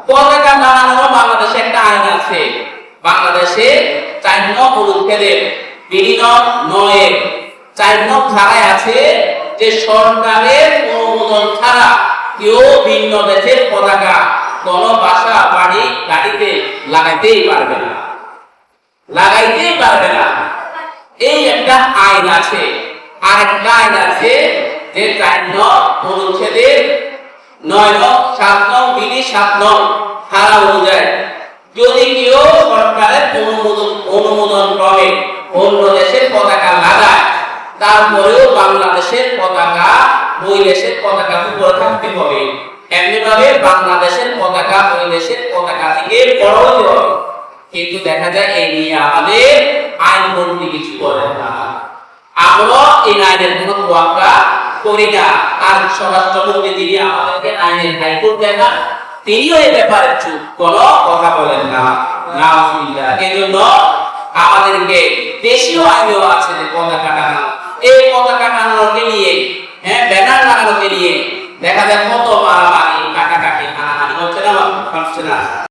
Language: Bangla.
পতাকা টানানো বাংলাদেশে একটা আইন আছে। বাংলাদেশে 4 নং অনুচ্ছেদের 2 নং 9 4 নং ধারায় আছে যে সরকারের অনুমোদন ছাড়া কেউ ভিন্ন দেশের পতাকা কোন বাসা বাড়ি গাড়িতে লাগাইতেই পারবে না, লাগাইতেই পারবে না। এই একটা আইন আছে। আর একটা আইন আছে যে 4 নং অনুচ্ছেদের 9 নং 7 নং বিধি 7 নং ধারা অনুযায়ী যদি কেউ সরকারের অনুমোদন ক্রমে অন্য দেশের পতাকা লাগায়, তারপরেও বাংলাদেশের পতাকা ওই দেশের পতাকা উপরে থাকতে হবে। এমনি ভাবে বাংলাদেশের পতাকা ওই দেশের পতাকা থেকে বড় হতে হবে। কিন্তু দেখা যায় এই নিয়ে আমাদের আইন মন্ত্রী কিছু করেন না। আমরা এই আইনের কোনো তোয়াক্কা করি না। আর স্বরাষ্ট্রমন্ত্রী যিনি আমাদেরকে আইনের হাইকোর্ট দেন না, তিনিও এই ব্যাপারে চুপ, কোনো কথা বলেন না। নাউজুবিল্লাহ। এজন্য আমাদেরকে দেশীয় আইনও আছে যে পতাকা টানানো, এই পতাকা টানানোকে নিয়ে ব্যানার লাগানোকে নিয়ে দেখা যায় কত মারামারি কাটাকাটি হানাহানি হচ্ছে না, হচ্ছে না।